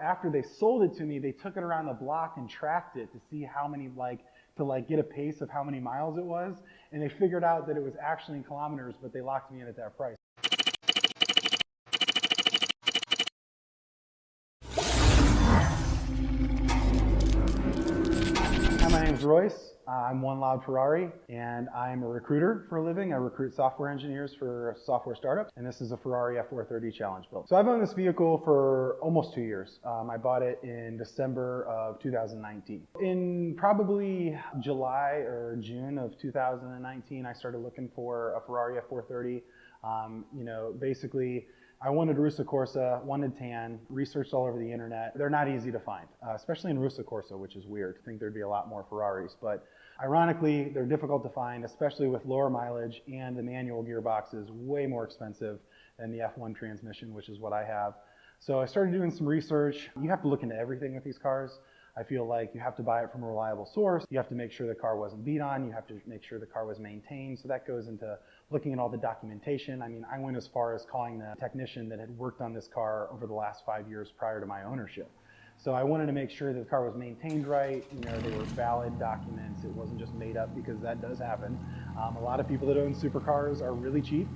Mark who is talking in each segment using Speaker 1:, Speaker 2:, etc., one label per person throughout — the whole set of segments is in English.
Speaker 1: After they sold it to me, they took it around the block and tracked it to see how many, to get a pace of how many miles it was. And they figured out that it was actually in kilometers, but they locked me in at that price. Hi, my name is Royce. I'm OneLoud Ferrari, and I'm a recruiter for a living. I recruit software engineers for software startups, and this is a Ferrari F430 challenge build. So I've owned this vehicle for almost 2 years. I bought it in December of 2019. In probably July or June of 2019, I started looking for a Ferrari F430. Basically, I wanted Russa Corsa, wanted tan, researched all over the internet. They're not easy to find, especially in Russa Corsa, which is weird. I think there'd be a lot more Ferraris, but ironically, they're difficult to find, especially with lower mileage, and the manual gearbox is way more expensive than the F1 transmission, which is what I have. So I started doing some research. You have to look into everything with these cars. I feel like you have to buy it from a reliable source. You have to make sure the car wasn't beat on. You have to make sure the car was maintained. So that goes into looking at all the documentation. I mean, I went as far as calling the technician that had worked on this car over the last 5 years prior to my ownership. So I wanted to make sure that the car was maintained right. They were valid documents. It wasn't just made up, because that does happen. A lot of people that own supercars are really cheap.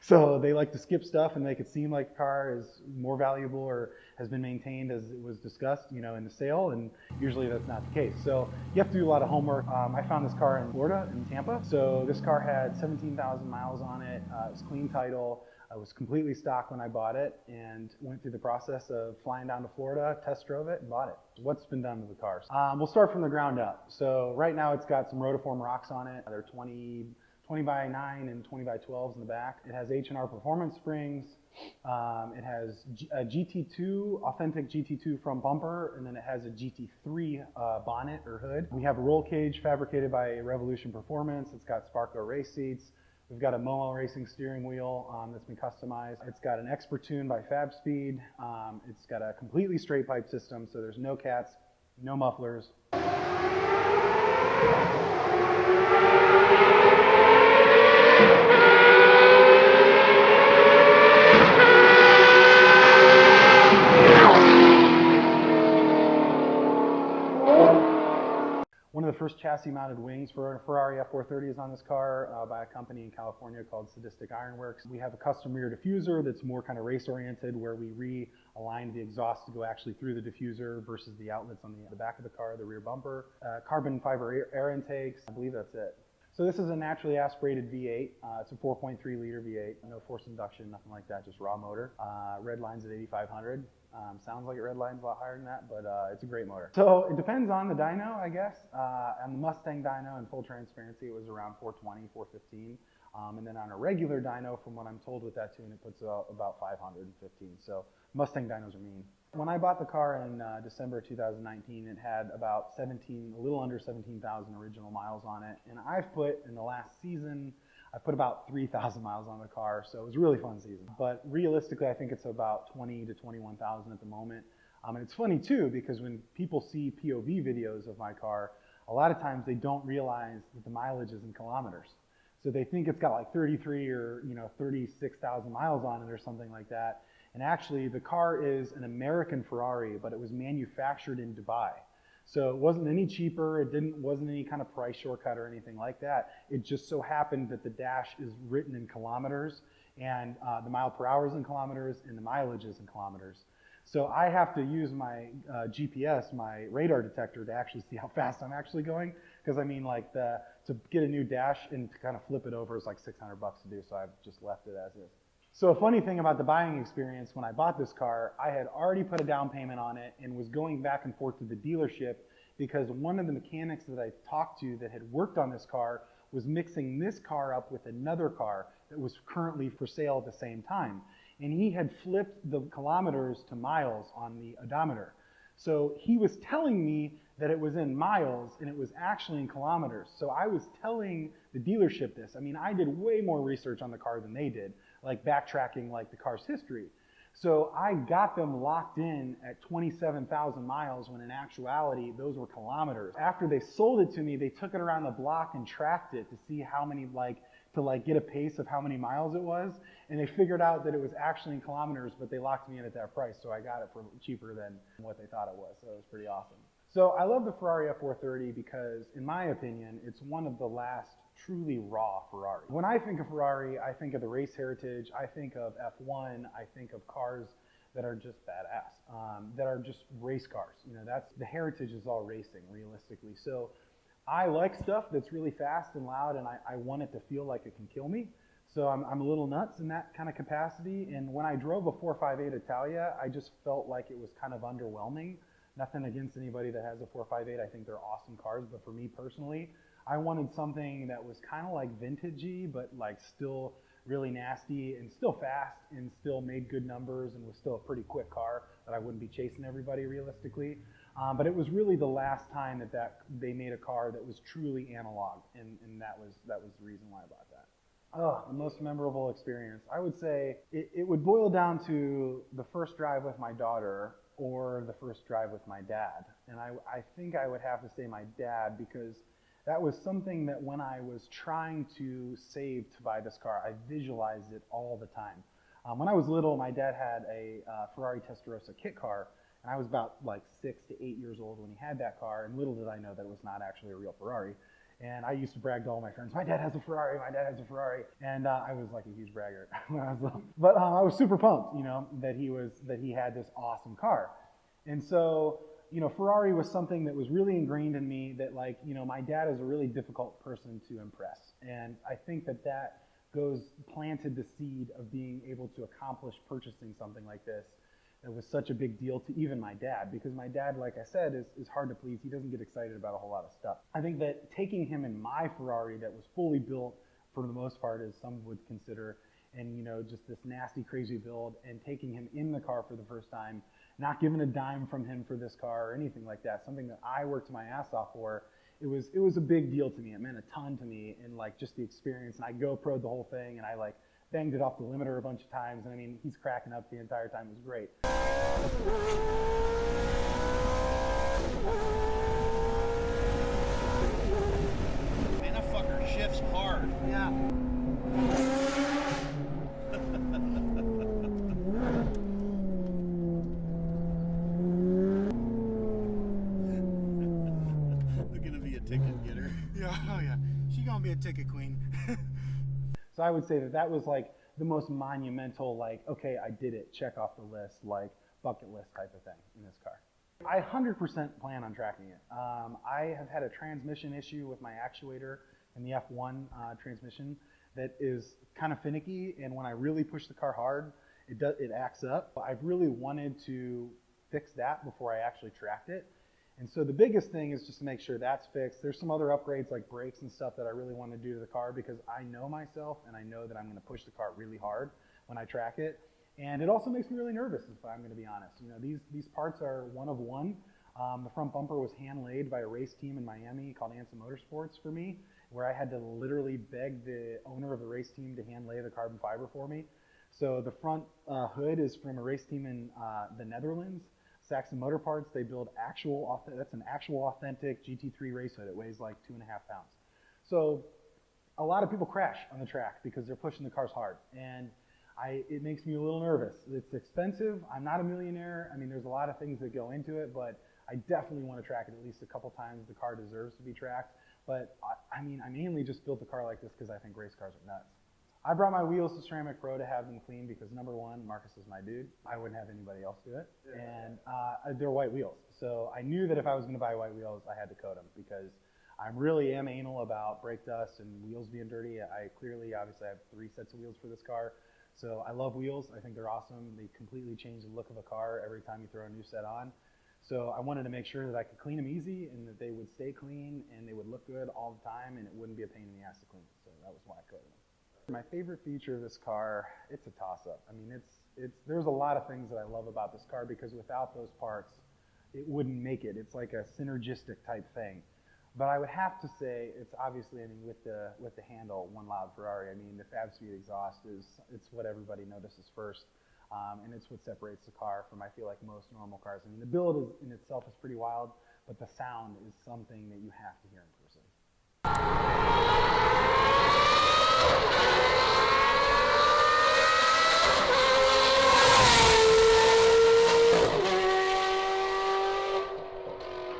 Speaker 1: So they like to skip stuff and make it seem like the car is more valuable or has been maintained as it was discussed, in the sale, and usually that's not the case. So you have to do a lot of homework. I found this car in Florida, in Tampa. So this car had 17,000 miles on it. It's clean title. I was completely stock when I bought it, and went through the process of flying down to Florida, test drove it, and bought it. What's been done to the cars? We'll start from the ground up. So right now it's got some rotiform rocks on it. They're 20 by 9 and 20 by 12s in the back. It has H&R performance springs. It has a GT2, authentic GT2 front bumper, and then it has a GT3 bonnet or hood. We have a roll cage fabricated by Revolution Performance. It's got Sparco race seats. We've got a Momo racing steering wheel that's been customized. It's got an Expert Tune by FabSpeed. It's got a completely straight pipe system, so there's no cats, no mufflers. One of the first chassis-mounted wings for a Ferrari F430 is on this car by a company in California called Sadistic Ironworks. We have a custom rear diffuser that's more kind of race-oriented, where we realigned the exhaust to go actually through the diffuser versus the outlets on the back of the car, the rear bumper. Carbon fiber air intakes, I believe that's it. So this is a naturally aspirated V8. It's a 4.3 liter V8, no forced induction, nothing like that, just raw motor. Red line's at 8,500. Sounds like it red line's a lot higher than that, but it's a great motor. So it depends on the dyno, I guess. On the Mustang dyno, in full transparency, it was around 420, 415. And then on a regular dyno, from what I'm told with that tune, it puts about 515. So Mustang dynos are mean. When I bought the car in December 2019, it had about a little under 17,000 original miles on it. And I've put, in the last season, I put about 3,000 miles on the car, so it was a really fun season. But realistically, I think it's about 20 to 21,000 at the moment. And it's funny too, because when people see POV videos of my car, a lot of times they don't realize that the mileage is in kilometers. So they think it's got like 33 or 36,000 miles on it or something like that. And actually, the car is an American Ferrari, but it was manufactured in Dubai. So it wasn't any cheaper, wasn't any kind of price shortcut or anything like that. It just so happened that the dash is written in kilometers, and the mile per hour is in kilometers, and the mileage is in kilometers. So I have to use my GPS, my radar detector, to actually see how fast I'm actually going. Because I mean, to get a new dash and to kind of flip it over is like $600 to do, so I've just left it as is. So a funny thing about the buying experience, when I bought this car, I had already put a down payment on it and was going back and forth to the dealership, because one of the mechanics that I talked to that had worked on this car was mixing this car up with another car that was currently for sale at the same time. And he had flipped the kilometers to miles on the odometer. So he was telling me that it was in miles and it was actually in kilometers. So I was telling the dealership this. I mean, I did way more research on the car than they did, like backtracking like the car's history. So I got them locked in at 27,000 miles when in actuality those were kilometers. After they sold it to me, they took it around the block and tracked it to see how many to like get a pace of how many miles it was, and they figured out that it was actually in kilometers, but they locked me in at that price, so I got it for cheaper than what they thought it was, so it was pretty awesome. So I love the Ferrari F430 because, in my opinion, it's one of the last truly raw Ferrari. When I think of Ferrari, I think of the race heritage, I think of F1, I think of cars that are just badass, that are just race cars. You know, that's the heritage is all racing, realistically. So I like stuff that's really fast and loud, and I want it to feel like it can kill me. So I'm a little nuts in that kind of capacity. And when I drove a 458 Italia, I just felt like it was kind of underwhelming. Nothing against anybody that has a 458. I think they're awesome cars. But for me personally, I wanted something that was kind of like vintagey, but like still really nasty and still fast and still made good numbers and was still a pretty quick car that I wouldn't be chasing everybody realistically. But it was really the last time that they made a car that was truly analog, and that was the reason why I bought that. Oh, the most memorable experience. I would say it would boil down to the first drive with my daughter or the first drive with my dad. And I think I would have to say my dad, because that was something that when I was trying to save to buy this car, I visualized it all the time. When I was little, my dad had a Ferrari Testarossa kit car, and I was about like 6 to 8 years old when he had that car, and little did I know that it was not actually a real Ferrari. And I used to brag to all my friends, my dad has a Ferrari, my dad has a Ferrari. And I was like a huge braggart when I was little. But I was super pumped, you know, that he had this awesome car. And so, you know, Ferrari was something that was really ingrained in me, that like, you know, my dad is a really difficult person to impress. And I think that planted the seed of being able to accomplish purchasing something like this. It was such a big deal to even my dad, because my dad, like I said, is hard to please. He doesn't get excited about a whole lot of stuff. I think that taking him in my Ferrari that was fully built for the most part, as some would consider, and you know, just this nasty, crazy build, and taking him in the car for the first time, not giving a dime from him for this car or anything like that, something that I worked my ass off for, it was a big deal to me. It meant a ton to me, and like just the experience, and I GoPro'd the whole thing, and I like banged it off the limiter a bunch of times, and I mean, he's cracking up the entire time. It was great.
Speaker 2: Man, that fucker shifts hard.
Speaker 3: Yeah.
Speaker 2: They're gonna be a ticket getter.
Speaker 3: Yeah, oh yeah. She gonna be a ticket queen.
Speaker 1: So I would say that was like the most monumental, like, okay, I did it, check off the list, like bucket list type of thing in this car. I 100% plan on tracking it. I have had a transmission issue with my actuator in the F1 transmission that is kind of finicky, and when I really push the car hard, it acts up. I've really wanted to fix that before I actually tracked it. And so the biggest thing is just to make sure that's fixed. There's some other upgrades like brakes and stuff that I really want to do to the car, because I know myself and I know that I'm going to push the car really hard when I track it. And it also makes me really nervous, if I'm going to be honest. You know, these parts are one of one. The front bumper was hand laid by a race team in Miami called Ansa Motorsports for me, where I had to literally beg the owner of the race team to hand lay the carbon fiber for me. So the front hood is from a race team in the Netherlands. Saxon Motor Parts, they build that's an actual authentic GT3 race hood. It weighs like 2.5 pounds. So a lot of people crash on the track because they're pushing the cars hard. And it makes me a little nervous. It's expensive. I'm not a millionaire. I mean, there's a lot of things that go into it, but I definitely want to track it at least a couple times. The car deserves to be tracked. But I mean, I mainly just built a car like this because I think race cars are nuts. I brought my wheels to Ceramic Pro to have them cleaned because, number one, Marcus is my dude. I wouldn't have anybody else do it. And they're white wheels. So I knew that if I was going to buy white wheels, I had to coat them, because I really am anal about brake dust and wheels being dirty. Obviously have 3 sets of wheels for this car. So I love wheels. I think they're awesome. They completely change the look of a car every time you throw a new set on. So I wanted to make sure that I could clean them easy and that they would stay clean and they would look good all the time and it wouldn't be a pain in the ass to clean. So that was why I coated them. My favorite feature of this car, it's a toss-up. I mean, there's a lot of things that I love about this car, because without those parts, it wouldn't make it. It's like a synergistic type thing. But I would have to say, it's obviously, I mean, with the handle, OneLoud Ferrari, I mean, the Fab Speed exhaust it's what everybody notices first. And it's what separates the car from, I feel like, most normal cars. I mean, the build in itself is pretty wild, but the sound is something that you have to hear in person.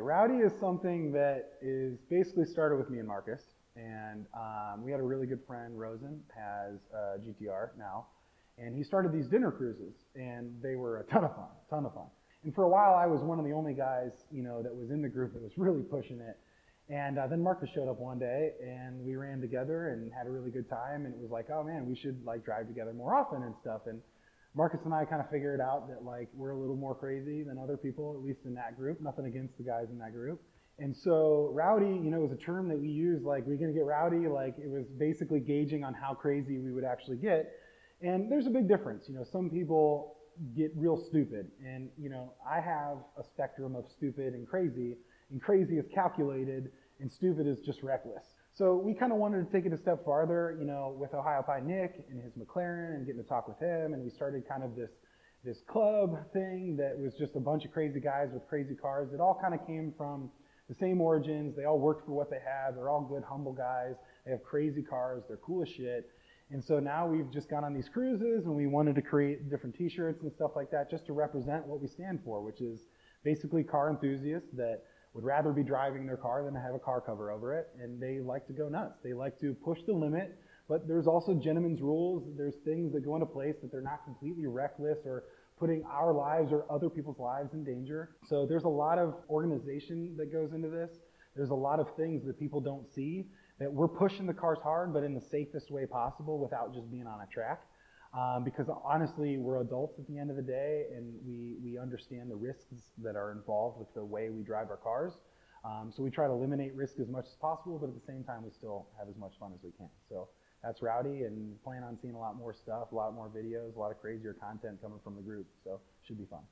Speaker 1: Rowdy is something that is basically started with me and Marcus, and we had a really good friend, Rosen, has a GTR now, and he started these dinner cruises, and they were a ton of fun. And for a while, I was one of the only guys, that was in the group that was really pushing it. And then Marcus showed up one day, and we ran together and had a really good time, and it was like, oh man, we should drive together more often and stuff. And Marcus and I kind of figured out that we're a little more crazy than other people, at least in that group. Nothing against the guys in that group. And so rowdy, was a term that we used, we're gonna get rowdy, it was basically gauging on how crazy we would actually get. And there's a big difference. Some people get real stupid, and I have a spectrum of stupid and crazy is calculated, and stupid is just reckless. So we kind of wanted to take it a step farther, with Ohio Pie Nick and his McLaren and getting to talk with him, and we started kind of this club thing that was just a bunch of crazy guys with crazy cars. It all kind of came from the same origins. They all worked for what they had. They're all good, humble guys. They have crazy cars. They're cool as shit. And so now we've just gone on these cruises, and we wanted to create different t-shirts and stuff like that just to represent what we stand for, which is basically car enthusiasts that would rather be driving their car than to have a car cover over it, and they like to go nuts. They like to push the limit, but there's also gentleman's rules. There's things that go into place that they're not completely reckless or putting our lives or other people's lives in danger. So there's a lot of organization that goes into this. There's a lot of things that people don't see, that we're pushing the cars hard, but in the safest way possible without just being on a track. Because honestly, we're adults at the end of the day, and we understand the risks that are involved with the way we drive our cars. So we try to eliminate risk as much as possible, but at the same time, we still have as much fun as we can. So that's Rowdy, and plan on seeing a lot more stuff, a lot more videos, a lot of crazier content coming from the group. So should be fun.